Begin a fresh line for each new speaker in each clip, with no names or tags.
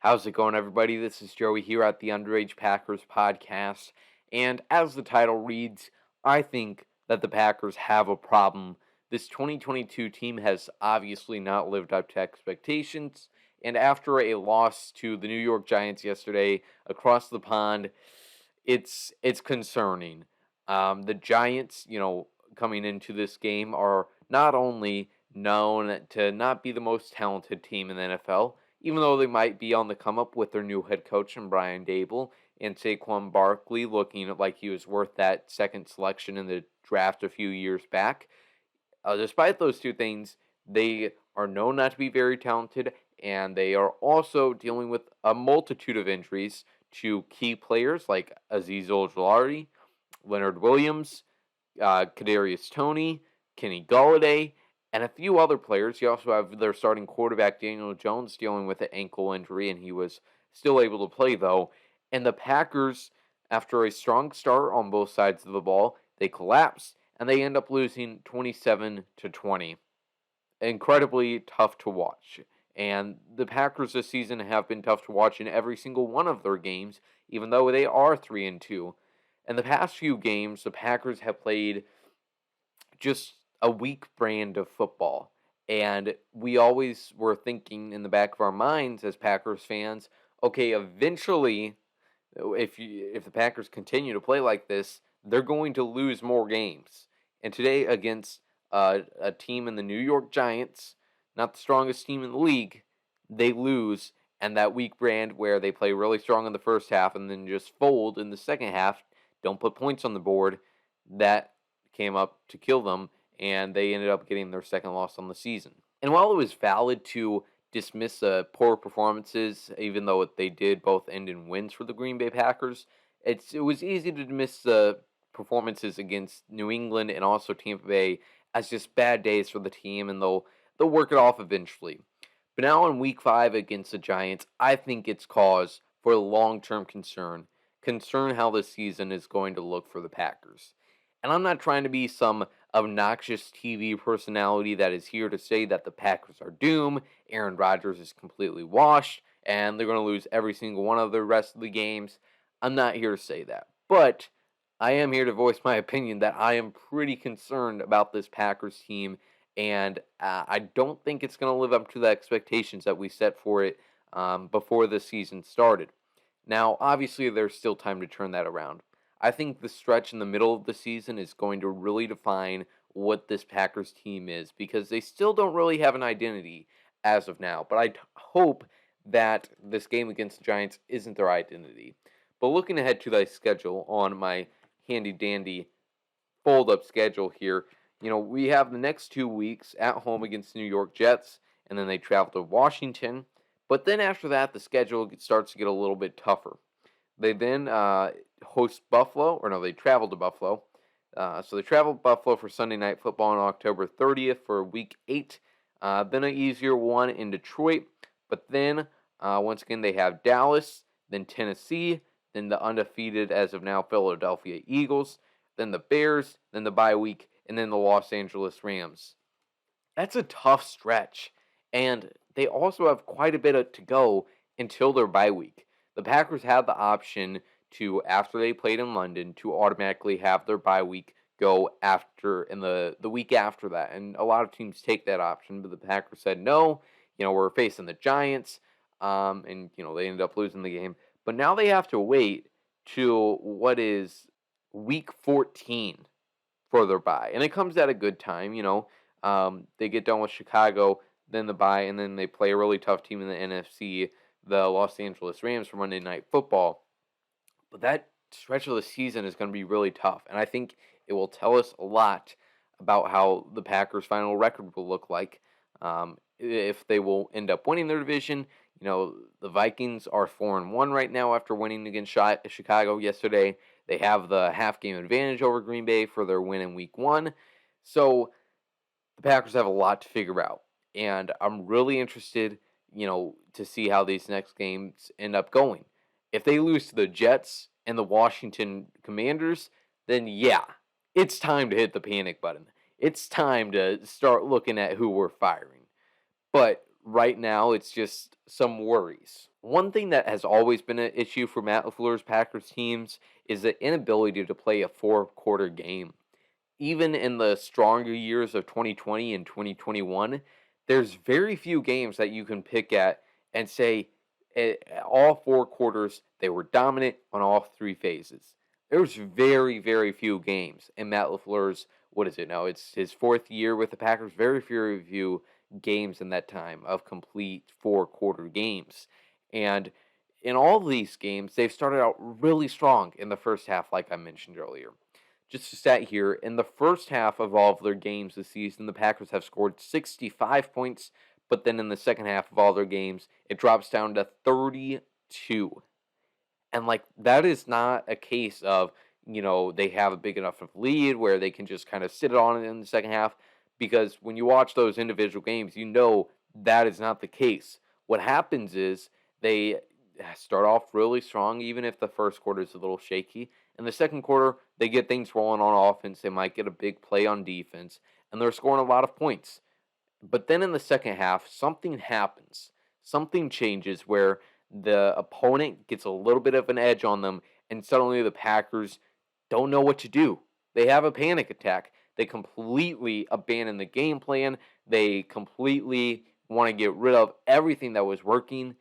How's it going, everybody? This is Joey here at the Underage Packers podcast. And as the title reads, I think that the Packers have a problem. This 2022 team has obviously not lived up to expectations. And after a loss to the New York Giants yesterday across the pond, it's concerning. The Giants, coming into this game are not only known to not be the most talented team in the NFL, even though they might be on the come up with their new head coach and Brian Dable and Saquon Barkley looking like he was worth that second selection in the draft a few years back. Despite those two things, they are known not to be very talented, and they are also dealing with a multitude of injuries to key players like Aziz Ojulari, Leonard Williams, Kadarius Toney, Kenny Golladay, and a few other players. You also have their starting quarterback Daniel Jones dealing with an ankle injury, and he was still able to play though. And the Packers, after a strong start on both sides of the ball, they collapse and they end up losing 27-20. Incredibly tough to watch. And the Packers this season have been tough to watch in every single one of their games, even though they are 3-2. In the past few games, the Packers have played just a weak brand of football. And we always were thinking in the back of our minds as Packers fans, okay, eventually, if the Packers continue to play like this, they're going to lose more games. And today, against a team in the New York Giants, not the strongest team in the league, they lose. And that weak brand where they play really strong in the first half and then just fold in the second half, don't put points on the board, that came up to kill them, and they ended up getting their second loss on the season. And while it was valid to dismiss poor performances, even though they did both end in wins for the Green Bay Packers, it was easy to dismiss the performances against New England and also Tampa Bay as just bad days for the team, and they'll work it off eventually. But now in Week 5 against the Giants, I think it's cause for long-term concern how this season is going to look for the Packers. And I'm not trying to be some obnoxious TV personality that is here to say that the Packers are doomed, Aaron Rodgers is completely washed, and they're going to lose every single one of the rest of the games. I'm not here to say that. But I am here to voice my opinion that I am pretty concerned about this Packers team, and I don't think it's going to live up to the expectations that we set for it before the season started. Now, obviously, there's still time to turn that around. I think the stretch in the middle of the season is going to really define what this Packers team is because they still don't really have an identity as of now. But I hope that this game against the Giants isn't their identity. But looking ahead to the schedule on my handy dandy fold up schedule here, we have the next 2 weeks at home against the New York Jets, and then they travel to Washington. But then after that, the schedule starts to get a little bit tougher. They then host Buffalo, or no, they travel to Buffalo. So they travel to Buffalo for Sunday Night Football on October 30th for Week 8. Then an easier one in Detroit. But then, once again, they have Dallas, then Tennessee, then the undefeated, as of now, Philadelphia Eagles, then the Bears, then the bye week, and then the Los Angeles Rams. That's a tough stretch. And they also have quite a bit to go until their bye week. The Packers had the option to, after they played in London, to automatically have their bye week go after in the week after that. And a lot of teams take that option, but the Packers said no. We're facing the Giants, and they ended up losing the game. But now they have to wait to what is Week 14 for their bye, and it comes at a good time. They get done with Chicago, then the bye, and then they play a really tough team in the NFC, the Los Angeles Rams, for Monday Night Football. But that stretch of the season is going to be really tough, and I think it will tell us a lot about how the Packers' final record will look like. If they will end up winning their division. The Vikings are 4-1 right now after winning against Chicago yesterday. They have the half-game advantage over Green Bay for their win in Week 1. So the Packers have a lot to figure out, and I'm really interested, to see how these next games end up going. If they lose to the Jets and the Washington Commanders, then yeah, it's time to hit the panic button. It's time to start looking at who we're firing. But Right now, it's just some worries. One thing that has always been an issue for Matt LaFleur's Packers teams is the inability to play a four-quarter game. Even in the stronger years of 2020 and 2021, there's very few games that you can pick at and say all four quarters they were dominant on all three phases. There's very, very few games in Matt LaFleur's, what is it now? It's his fourth year with the Packers. Very few games in that time of complete four-quarter games. And in all these games, they've started out really strong in the first half, like I mentioned earlier. Just to stat here, in the first half of all of their games this season, the Packers have scored 65 points, but then in the second half of all their games, it drops down to 32. And like that is not a case of, they have a big enough of lead where they can just kind of sit on it in the second half, because when you watch those individual games, that is not the case. What happens is they start off really strong, even if the first quarter is a little shaky. In the second quarter, they get things rolling on offense. They might get a big play on defense, and they're scoring a lot of points. But then in the second half, something happens. Something changes where the opponent gets a little bit of an edge on them, and suddenly the Packers don't know what to do. They have a panic attack. They completely abandon the game plan. They completely want to get rid of everything that was working,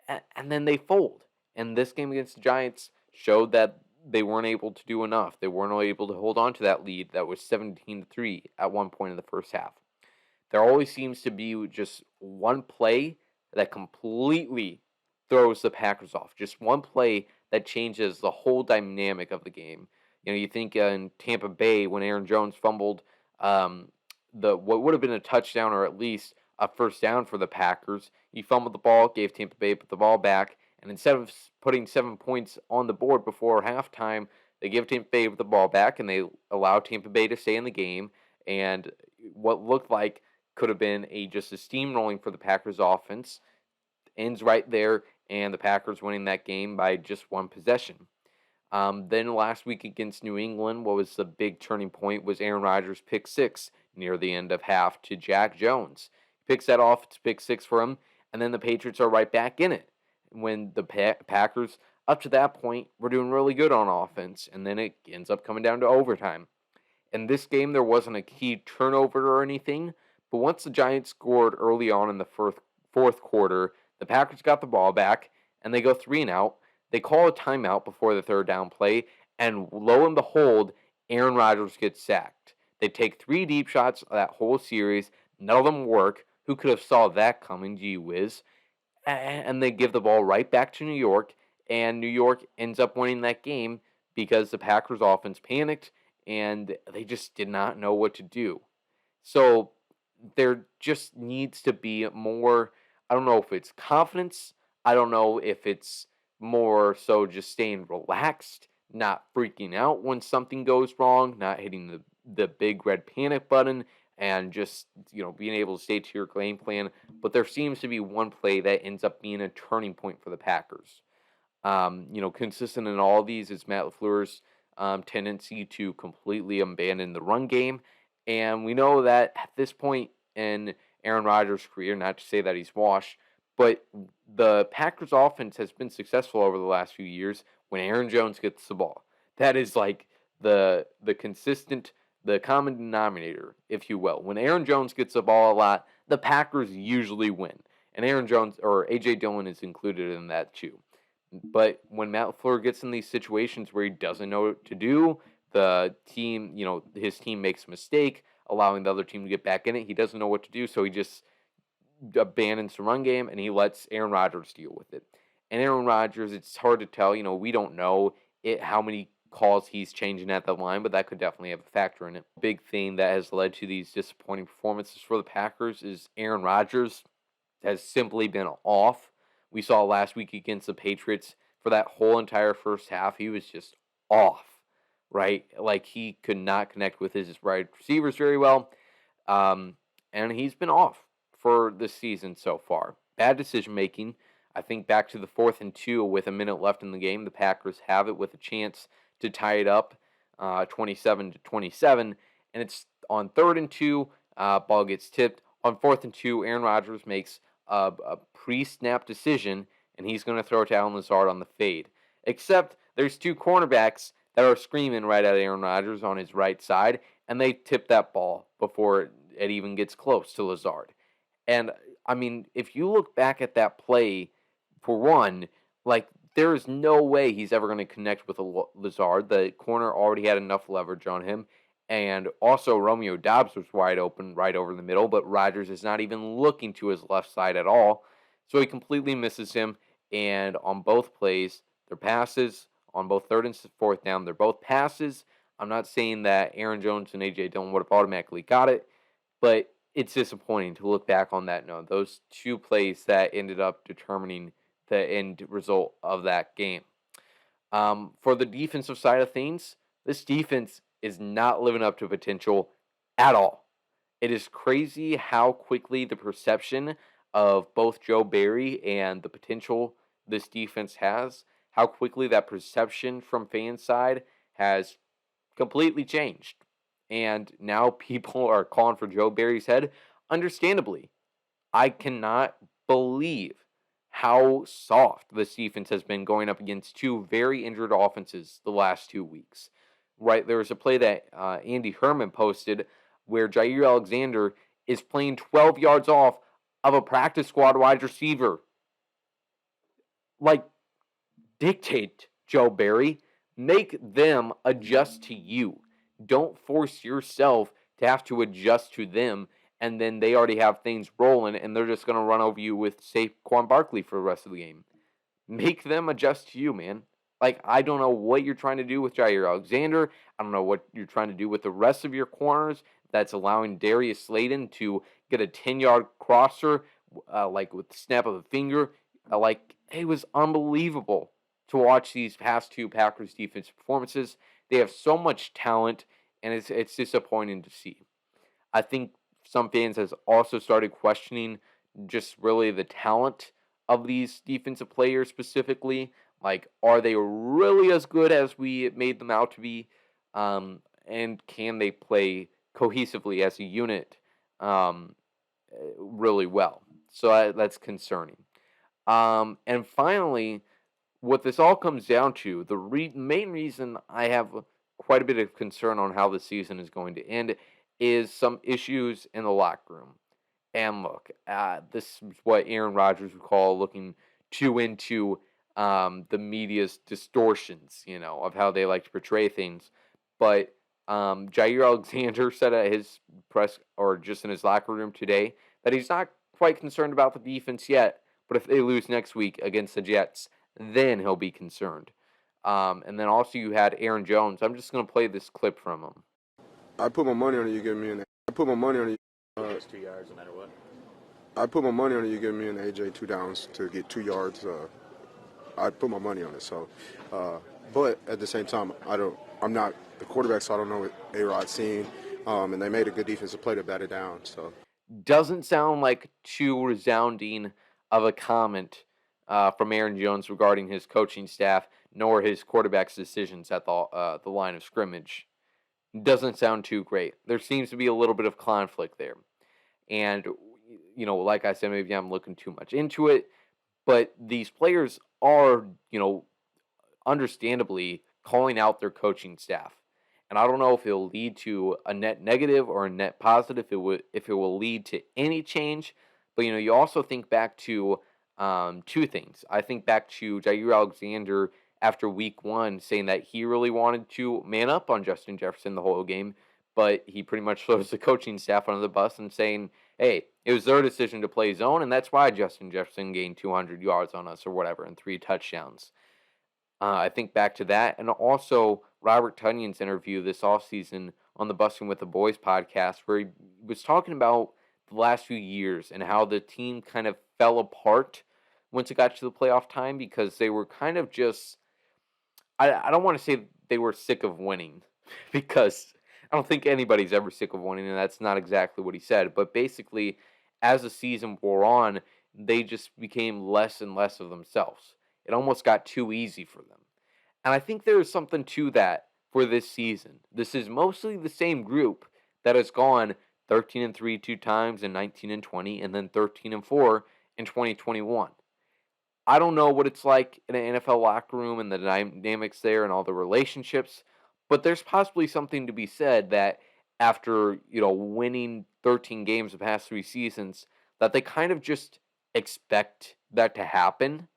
and then they fold. And this game against the Giants showed that they weren't able to do enough. They weren't able to hold on to that lead that was 17-3 at one point in the first half. There always seems to be just one play that completely throws the Packers off. Just one play that changes the whole dynamic of the game. You think in Tampa Bay when Aaron Jones fumbled the what would have been a touchdown or at least a first down for the Packers. He fumbled the ball, gave Tampa Bay the ball back, and instead of putting 7 points on the board before halftime, they give Tampa Bay the ball back and they allow Tampa Bay to stay in the game. And what looked like could have been just a steamrolling for the Packers offense ends right there, and the Packers winning that game by just one possession. Then last week against New England, what was the big turning point was Aaron Rodgers' pick six near the end of half to Jack Jones. He picks that off, it's pick six for him, and then the Patriots are right back in it. When the Packers, up to that point, were doing really good on offense, and then it ends up coming down to overtime. In this game, there wasn't a key turnover or anything, but once the Giants scored early on in the fourth quarter, the Packers got the ball back, and they go 3-and-out. They call a timeout before the third down play, and lo and behold, Aaron Rodgers gets sacked. They take 3 deep shots that whole series. None of them work. Who could have saw that coming, gee whiz? And they give the ball right back to New York, and New York ends up winning that game because the Packers offense panicked, and they just did not know what to do. So there just needs to be more, I don't know if it's confidence, I don't know if it's more so just staying relaxed, not freaking out when something goes wrong, not hitting the big red panic button, and just being able to stay to your game plan. But there seems to be one play that ends up being a turning point for the Packers. Consistent in all of these is Matt LaFleur's tendency to completely abandon the run game. And we know that at this point in Aaron Rodgers' career, not to say that he's washed, but the Packers offense has been successful over the last few years when Aaron Jones gets the ball. That is like the consistent, the common denominator, if you will. When Aaron Jones gets the ball a lot, the Packers usually win. And Aaron Jones or A.J. Dillon is included in that too. But when Matt LaFleur gets in these situations where he doesn't know what to do, the team, his team makes a mistake, allowing the other team to get back in it. He doesn't know what to do, so he just abandons the run game and he lets Aaron Rodgers deal with it. And Aaron Rodgers, it's hard to tell. We don't know how many calls he's changing at the line, but that could definitely have a factor in it. Big thing that has led to these disappointing performances for the Packers is Aaron Rodgers has simply been off. We saw last week against the Patriots for that whole entire first half, he was just off, right? Like he could not connect with his wide receivers very well. And he's been off for the season so far. Bad decision making. I think back to the 4th and 2 with a minute left in the game, the Packers have it with a chance to tie it up 27-27, and it's on 3rd and 2, ball gets tipped. On 4th and 2, Aaron Rodgers makes a pre-snap decision, and he's going to throw to Allen Lazard on the fade. Except there's two cornerbacks that are screaming right at Aaron Rodgers on his right side, and they tip that ball before it even gets close to Lazard. And I mean, if you look back at that play, for one, like there is no way he's ever going to connect with a Lazard. The corner already had enough leverage on him, and also Romeo Doubs was wide open right over the middle, but Rodgers is not even looking to his left side at all, so he completely misses him. And on both plays, their passes on both third and fourth down, they're both passes. I'm not saying that Aaron Jones and AJ Dillon would have automatically got it, but it's disappointing to look back on that note. Those two plays that ended up determining the end result of that game. For the defensive side of things, this defense is not living up to potential at all. It is crazy how quickly the perception of both Joe Barry and the potential this defense has, how quickly that perception from fan side has completely changed. And now people are calling for Joe Barry's head. Understandably, I cannot believe how soft this defense has been going up against two very injured offenses the last 2 weeks. Right, there was a play that Andy Herman posted where Jair Alexander is playing 12 yards off of a practice squad wide receiver. Like, dictate, Joe Barry. Make them adjust to you. Don't force yourself to have to adjust to them, and then they already have things rolling, and they're just going to run over you with Saquon Barkley for the rest of the game. Make them adjust to you, man. Like, I don't know what you're trying to do with Jair Alexander. I don't know what you're trying to do with the rest of your corners that's allowing Darius Slayton to get a 10-yard crosser, like with the snap of a finger. It was unbelievable to watch these past two Packers defense performances. They have so much talent, and it's disappointing to see. I think some fans has also started questioning just really the talent of these defensive players specifically. Like, are they really as good as we made them out to be? And can they play cohesively as a unit really well? So that's concerning. And finally, what this all comes down to, the main reason I have quite a bit of concern on how the season is going to end is some issues in the locker room. And look, this is what Aaron Rodgers would call looking too into the media's distortions, of how they like to portray things. But Jair Alexander said at his press, or just in his locker room today, that he's not quite concerned about the defense yet, but if they lose next week against the Jets, then he'll be concerned. And then also you had Aaron Jones. I'm just going to play this clip from him.
I put my money on it. You give me an. I put my money on it.
It's 2 yards no matter what.
I put my money on it. You give me an AJ 2 downs to get 2 yards. I put my money on it. So, but at the same time, I'm not the quarterback, so I don't know what A-Rod's seeing. And they made a good defensive play to bat it down. So,
doesn't sound like too resounding of a comment from Aaron Jones regarding his coaching staff, nor his quarterback's decisions at the line of scrimmage. Doesn't sound too great. There seems to be a little bit of conflict there. And, like I said, maybe I'm looking too much into it, but these players are, understandably calling out their coaching staff. And I don't know if it'll lead to a net negative or a net positive, if it will lead to any change. But, you also think back to two things. I think back to Jair Alexander after week 1 saying that he really wanted to man up on Justin Jefferson the whole game, but he pretty much throws the coaching staff under the bus and saying, hey, it was their decision to play zone, and that's why Justin Jefferson gained 200 yards on us or whatever and 3 touchdowns. I think back to that, and also Robert Tunyon's interview this offseason on the Busting with the Boys podcast, where he was talking about the last few years and how the team kind of fell apart once it got to the playoff time because they were kind of just, I don't want to say they were sick of winning because I don't think anybody's ever sick of winning, and that's not exactly what he said. But basically, as the season wore on, they just became less and less of themselves. It almost got too easy for them. And I think there is something to that for this season. This is mostly the same group that has gone 13-3 2 times and 19-20, and then 13-4 in 2021. I don't know what it's like in an NFL locker room and the dynamics there and all the relationships, but there's possibly something to be said that after, winning 13 games the past 3 seasons, that they kind of just expect that to happen.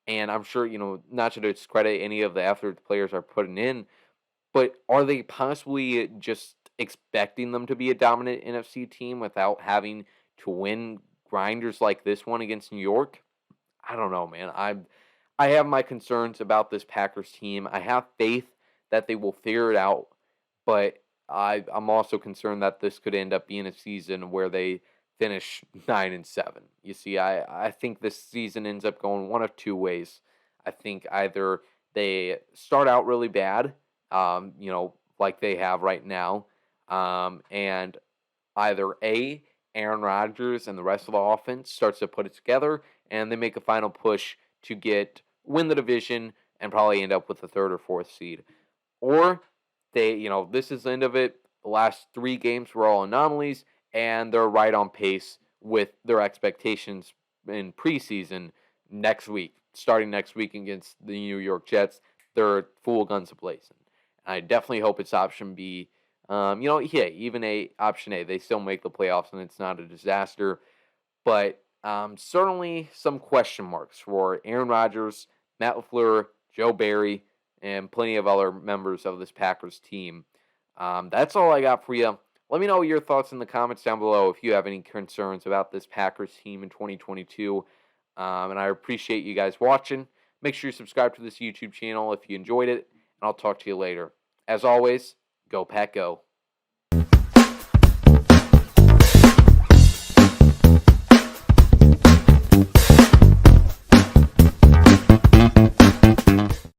And I'm sure, not to discredit any of the effort the players are putting in, but are they possibly just expecting them to be a dominant NFC team without having to win grinders like this one against New York? I don't know, man. I have my concerns about this Packers team. I have faith that they will figure it out, but I'm also concerned that this could end up being a season where they finish 9-7. You see, I think this season ends up going one of two ways. I think either they start out really bad, like they have right now, and either A, Aaron Rodgers and the rest of the offense starts to put it together, and they make a final push to win the division and probably end up with the third or fourth seed. Or they, this is the end of it. The last 3 games were all anomalies, and they're right on pace with their expectations in preseason starting next week against the New York Jets. They're full guns blazing. I definitely hope it's option B. Even option A, they still make the playoffs and it's not a disaster. But certainly some question marks for Aaron Rodgers, Matt LaFleur, Joe Barry, and plenty of other members of this Packers team. That's all I got for you. Let me know your thoughts in the comments down below if you have any concerns about this Packers team in 2022. And I appreciate you guys watching. Make sure you subscribe to this YouTube channel if you enjoyed it, and I'll talk to you later. As always, go Pack Go.